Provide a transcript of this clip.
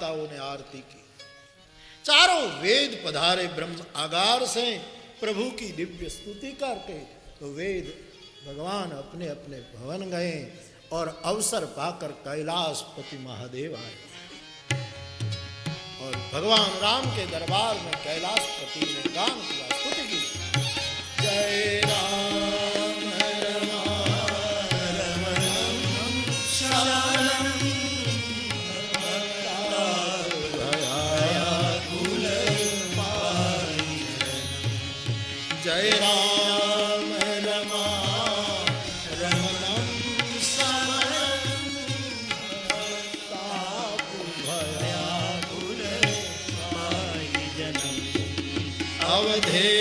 माताओं ने आरती की। चारों वेद पधारे ब्रह्म आगार से प्रभु की दिव्य स्तुति करके। तो वेद भगवान अपने अपने भवन गए और अवसर पाकर कैलाशपति महादेव आए और भगवान राम के दरबार में कैलाशपति ने गान किया, स्तुति की। जय राम रमणम शरणम भयाकुल पाई। जय राम रमणम शरणम भयाकुल पाई जनम अवधे